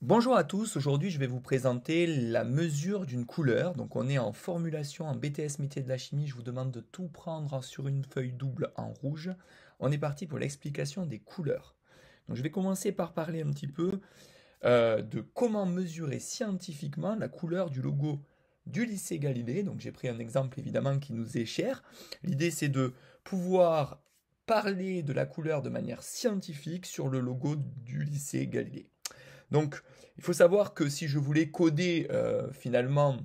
Bonjour à tous, aujourd'hui je vais vous présenter la mesure d'une couleur. Donc on est en formulation en BTS métier de la chimie, je vous demande de tout prendre sur une feuille double en rouge. On est parti pour l'explication des couleurs. Donc je vais commencer par parler un petit peu de comment mesurer scientifiquement la couleur du logo du lycée Galilée. Donc j'ai pris un exemple évidemment qui nous est cher. L'idée c'est de pouvoir parler de la couleur de manière scientifique sur le logo du lycée Galilée. Donc, il faut savoir que si je voulais coder finalement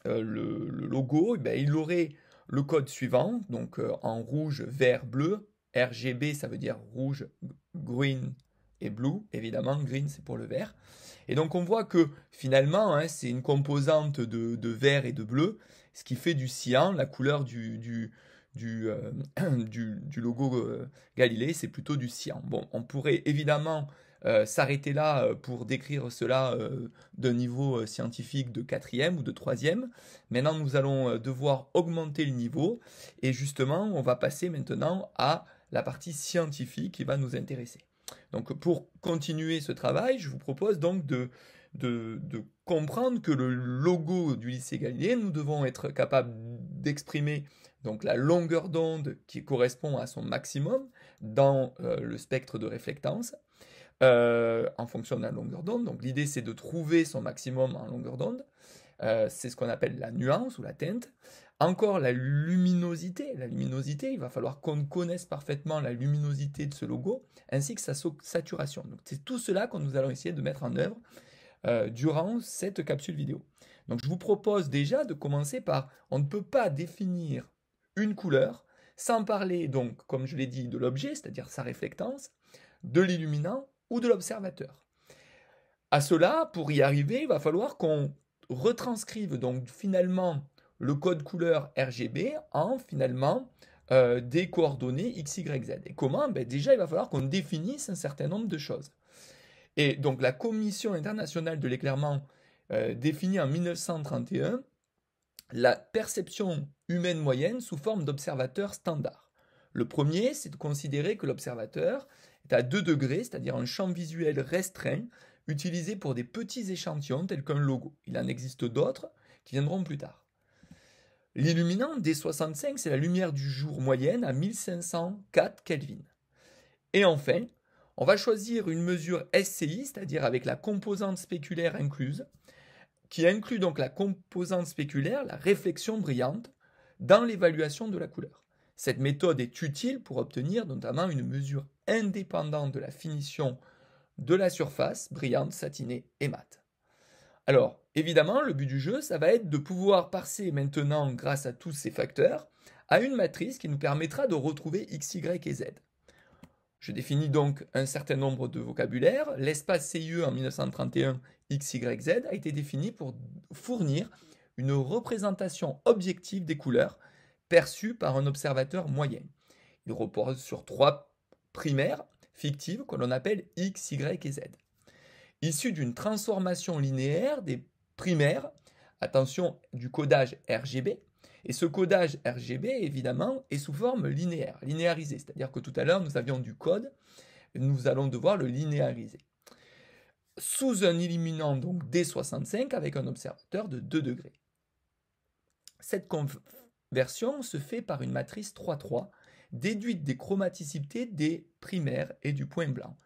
le logo, eh ben, il aurait le code suivant, donc en rouge, vert, bleu. RGB, ça veut dire rouge, green et blue. Évidemment, green, c'est pour le vert. Et donc, on voit que finalement, hein, c'est une composante de vert et de bleu, ce qui fait du cyan, la couleur du, euh, du logo Galilée, c'est plutôt du cyan. Bon, on pourrait évidemment s'arrêter là pour décrire cela d'un niveau scientifique de quatrième ou de troisième. Maintenant, nous allons devoir augmenter le niveau et justement, on va passer maintenant à la partie scientifique qui va nous intéresser. Donc, pour continuer ce travail, je vous propose donc de comprendre que le logo du lycée Galilée, nous devons être capables d'exprimer donc la longueur d'onde qui correspond à son maximum dans le spectre de réflectance en fonction de la longueur d'onde. Donc l'idée c'est de trouver son maximum en longueur d'onde. C'est ce qu'on appelle la nuance ou la teinte. Encore la luminosité. La luminosité, il va falloir qu'on connaisse parfaitement la luminosité de ce logo ainsi que sa saturation. Donc c'est tout cela que nous allons essayer de mettre en œuvre durant cette capsule vidéo. Donc je vous propose déjà de commencer par, on ne peut pas définir une couleur sans parler donc, comme je l'ai dit, de l'objet, c'est-à-dire sa réflectance, de l'illuminant ou de l'observateur. À cela, pour y arriver, il va falloir qu'on retranscrive donc finalement le code couleur RGB en finalement des coordonnées X, Y, Z. Et comment? Ben déjà, il va falloir qu'on définisse un certain nombre de choses. Et donc la Commission internationale de l'éclairement définit en 1931 la perception humaine moyenne sous forme d'observateur standard. Le premier, c'est de considérer que l'observateur est à 2 degrés, c'est-à-dire un champ visuel restreint, utilisé pour des petits échantillons tels qu'un logo. Il en existe d'autres qui viendront plus tard. L'illuminant D65, c'est la lumière du jour moyenne à 1504 Kelvin. Et enfin, on va choisir une mesure SCI, c'est-à-dire avec la composante spéculaire incluse, qui inclut donc la composante spéculaire, la réflexion brillante, dans l'évaluation de la couleur. Cette méthode est utile pour obtenir notamment une mesure indépendante de la finition de la surface, brillante, satinée et mate. Alors, évidemment, le but du jeu, ça va être de pouvoir passer maintenant, grâce à tous ces facteurs, à une matrice qui nous permettra de retrouver x, y et z. Je définis donc un certain nombre de vocabulaires. L'espace CIE en 1931 X, Y, Z a été défini pour fournir une représentation objective des couleurs perçues par un observateur moyen. Il repose sur 3 primaires fictives que l'on appelle X, Y et Z. Issues d'une transformation linéaire des primaires, attention, du codage RGB, et ce codage RGB, évidemment, est sous forme linéaire, linéarisée. C'est-à-dire que tout à l'heure, nous avions du code, nous allons devoir le linéariser. Sous un illuminant donc D65 avec un observateur de 2 degrés. Cette conversion se fait par une matrice 3,3, déduite des chromaticités des primaires et du point blanc.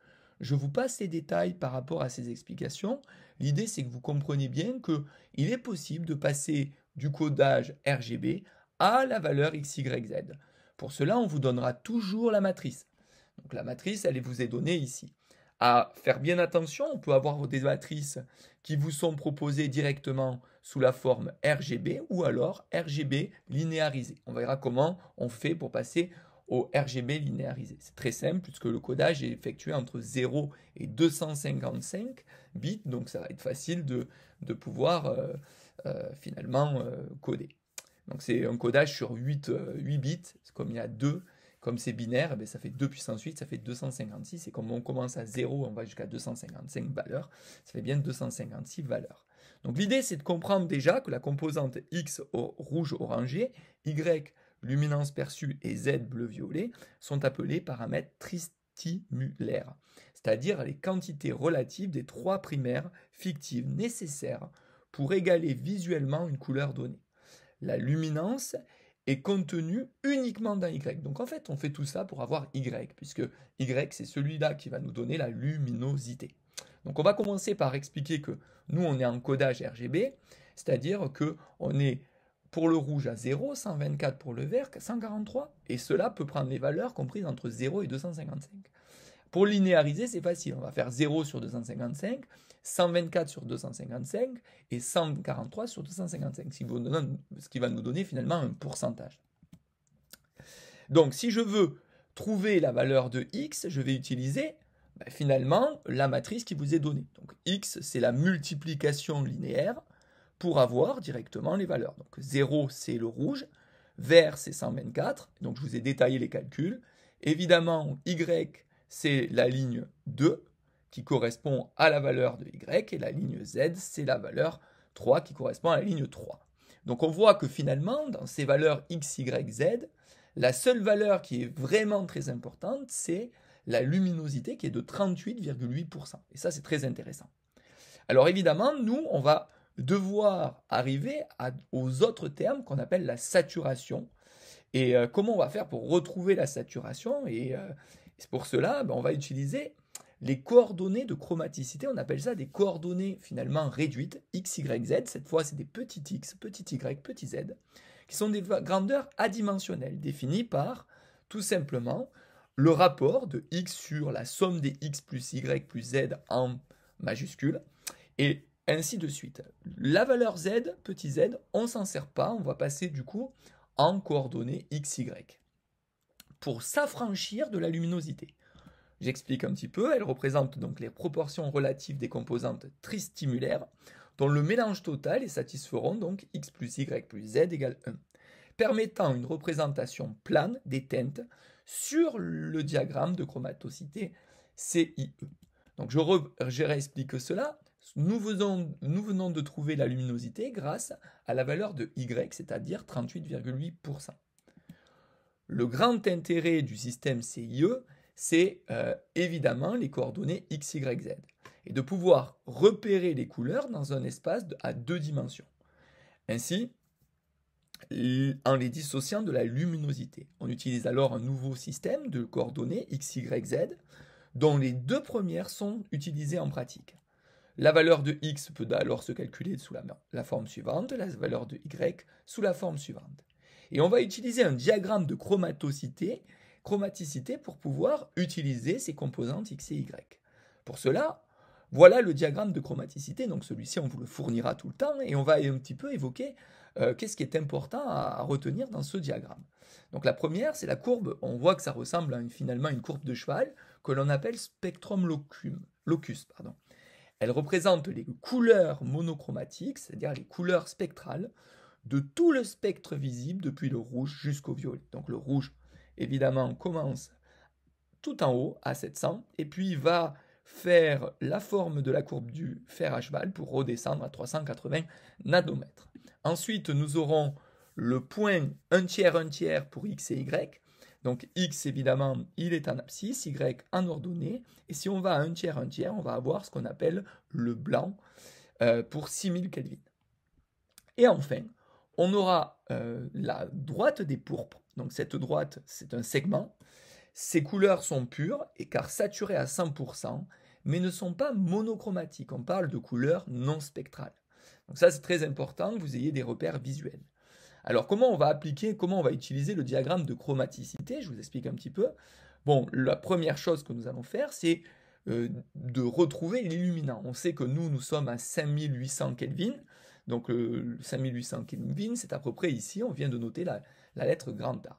Je vous passe les détails par rapport à ces explications. L'idée, c'est que vous compreniez bien qu'il est possible de passer du codage RGB à la valeur XYZ. Pour cela, on vous donnera toujours la matrice. Donc la matrice, elle vous est donnée ici. À faire bien attention, on peut avoir des matrices qui vous sont proposées directement sous la forme RGB ou alors RGB linéarisé. On verra comment on fait pour passer au RGB linéarisé. C'est très simple puisque le codage est effectué entre 0 et 255 bits, donc ça va être facile de pouvoir finalement coder. Donc c'est un codage sur 8 bits, comme il y a 2, comme c'est binaire, eh bien, ça fait 2 puissance 8, ça fait 256, et comme on commence à 0, on va jusqu'à 255 valeurs, ça fait bien 256 valeurs. Donc l'idée c'est de comprendre déjà que la composante X rouge-orangé, Y luminance perçue et Z bleu-violet sont appelés paramètres tristimulaires. c'est-à-dire les quantités relatives des trois primaires fictives nécessaires pour égaler visuellement une couleur donnée. La luminance est contenue uniquement dans Y. Donc en fait, on fait tout ça pour avoir Y, puisque Y, c'est celui-là qui va nous donner la luminosité. Donc on va commencer par expliquer que nous, on est en codage RGB, c'est-à-dire qu'on est pour le rouge à 0, 124 pour le vert, 143, et cela peut prendre les valeurs comprises entre 0 et 255. Pour linéariser, c'est facile, on va faire 0 sur 255, 124 sur 255 et 143 sur 255, ce qui va nous donner finalement un pourcentage. Donc si je veux trouver la valeur de x, je vais utiliser finalement la matrice qui vous est donnée. Donc x, c'est la multiplication linéaire pour avoir directement les valeurs. Donc 0, c'est le rouge, vert, c'est 124, donc je vous ai détaillé les calculs. Évidemment, y, c'est la ligne 2 qui correspond à la valeur de y, et la ligne z, c'est la valeur 3 qui correspond à la ligne 3. Donc on voit que finalement, dans ces valeurs x, y, z, la seule valeur qui est vraiment très importante, c'est la luminosité qui est de 38,8%. Et ça, c'est très intéressant. Alors évidemment, nous, on va devoir arriver aux autres termes qu'on appelle la saturation. Et comment on va faire pour retrouver la saturation? Et c'est pour cela, on va utiliser les coordonnées de chromaticité. On appelle ça des coordonnées finalement réduites, x, y, z. Cette fois, c'est des petits x, petits y, petits z, qui sont des grandeurs adimensionnelles, définies par, tout simplement, le rapport de x sur la somme des x plus y plus z en majuscule, et ainsi de suite. La valeur z, petit z, on ne s'en sert pas, on va passer du coup en coordonnées x, y, pour s'affranchir de la luminosité. J'explique un petit peu, elle représente donc les proportions relatives des composantes tristimulaires, dont le mélange total est satisferont donc x plus y plus z égale 1, permettant une représentation plane des teintes sur le diagramme de chromatocité CIE. Donc je réexplique cela. Nous venons de trouver la luminosité grâce à la valeur de y, c'est-à-dire 38,8%. Le grand intérêt du système CIE, c'est évidemment les coordonnées x, y, z, et de pouvoir repérer les couleurs dans un espace à 2 dimensions. Ainsi, en les dissociant de la luminosité. On utilise alors un nouveau système de coordonnées x, y, z, dont les deux premières sont utilisées en pratique. La valeur de x peut alors se calculer sous la forme suivante, la valeur de y sous la forme suivante. Et on va utiliser un diagramme de chromaticité pour pouvoir utiliser ces composantes x et y. Pour cela, voilà le diagramme de chromaticité, donc celui-ci on vous le fournira tout le temps, et on va un petit peu évoquer qu'est-ce qui est important à retenir dans ce diagramme. Donc la première, c'est la courbe, on voit que ça ressemble à finalement une courbe de cheval, que l'on appelle spectrum locus. Elle représente les couleurs monochromatiques, c'est-à-dire les couleurs spectrales, de tout le spectre visible depuis le rouge jusqu'au violet. Donc le rouge, évidemment, commence tout en haut à 700, et puis va faire la forme de la courbe du fer à cheval pour redescendre à 380 nanomètres. Ensuite, nous aurons le point 1 tiers pour x et y. Donc x, évidemment, il est en abscisse, y en ordonnée. Et si on va à 1 tiers, on va avoir ce qu'on appelle le blanc pour 6000 Kelvin. Et enfin, on aura la droite des pourpres. Donc cette droite, c'est un segment. Ces couleurs sont pures, car saturées à 100%, mais ne sont pas monochromatiques. On parle de couleurs non spectrales. Donc ça, c'est très important que vous ayez des repères visuels. Alors, comment on va utiliser le diagramme de chromaticité? Je vous explique un petit peu. Bon, la première chose que nous allons faire, c'est de retrouver l'illuminant. On sait que nous sommes à 5800 Kelvin. Donc, 5800 Kelvin, c'est à peu près ici. On vient de noter la lettre grande A.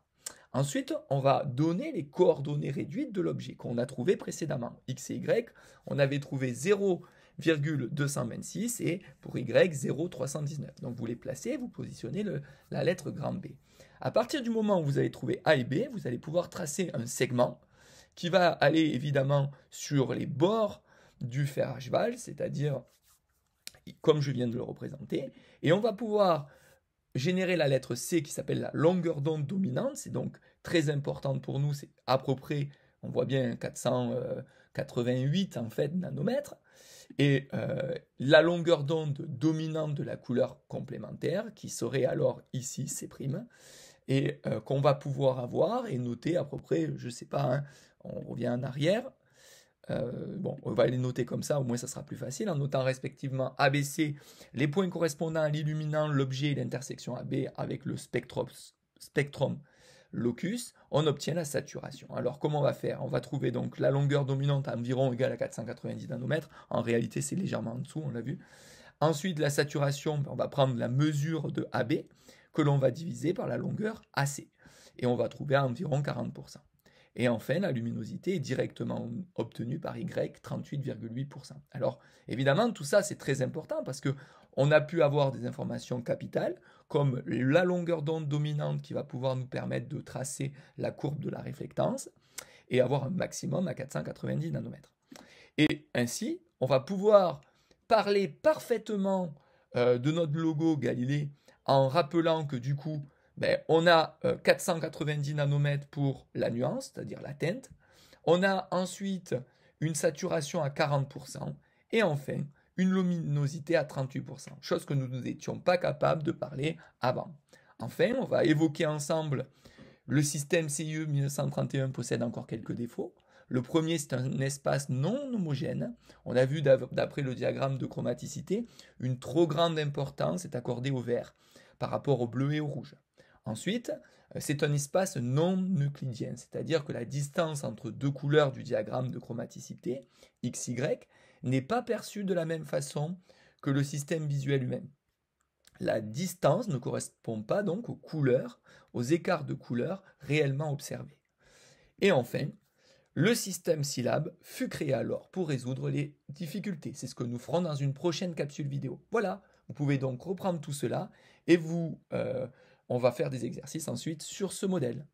Ensuite, on va donner les coordonnées réduites de l'objet qu'on a trouvé précédemment. X et Y, on avait trouvé 0,226 et pour Y, 0,319. Donc vous les placez, vous positionnez la lettre grand B. À partir du moment où vous avez trouvé A et B, vous allez pouvoir tracer un segment qui va aller évidemment sur les bords du fer à cheval, c'est-à-dire comme je viens de le représenter, et on va pouvoir générer la lettre C qui s'appelle la longueur d'onde dominante, c'est donc très importante pour nous, c'est à peu près On voit bien 488 en fait nanomètres. Et la longueur d'onde dominante de la couleur complémentaire, qui serait alors ici C', et qu'on va pouvoir avoir et noter à peu près, je sais pas, hein, on revient en arrière. Bon, on va les noter comme ça, au moins ça sera plus facile, en notant respectivement ABC, les points correspondant à l'illuminant, l'objet et l'intersection AB avec le spectrum locus, on obtient la saturation. Alors comment on va faire? On va trouver donc la longueur dominante environ égale à 490 nanomètres, en réalité c'est légèrement en dessous, on l'a vu. Ensuite la saturation, on va prendre la mesure de AB, que l'on va diviser par la longueur AC, et on va trouver à environ 40%. Et enfin, la luminosité est directement obtenue par Y, 38,8%. Alors, évidemment, tout ça, c'est très important parce que on a pu avoir des informations capitales, comme la longueur d'onde dominante qui va pouvoir nous permettre de tracer la courbe de la réflectance et avoir un maximum à 490 nanomètres. Et ainsi, on va pouvoir parler parfaitement de notre logo Galilée en rappelant que du coup, on a 490 nanomètres pour la nuance, c'est-à-dire la teinte. On a ensuite une saturation à 40%. Et enfin, une luminosité à 38%, chose que nous n'étions pas capables de parler avant. Enfin, on va évoquer ensemble le système CIE 1931 possède encore quelques défauts. Le premier, c'est un espace non homogène. On a vu d'après le diagramme de chromaticité, une trop grande importance est accordée au vert par rapport au bleu et au rouge. Ensuite, c'est un espace non euclidien, c'est-à-dire que la distance entre deux couleurs du diagramme de chromaticité, XY, n'est pas perçue de la même façon que le système visuel lui-même. La distance ne correspond pas donc aux couleurs, aux écarts de couleurs réellement observés. Et enfin, le système syllabe fut créé alors pour résoudre les difficultés. C'est ce que nous ferons dans une prochaine capsule vidéo. Voilà, vous pouvez donc reprendre tout cela et on va faire des exercices ensuite sur ce modèle.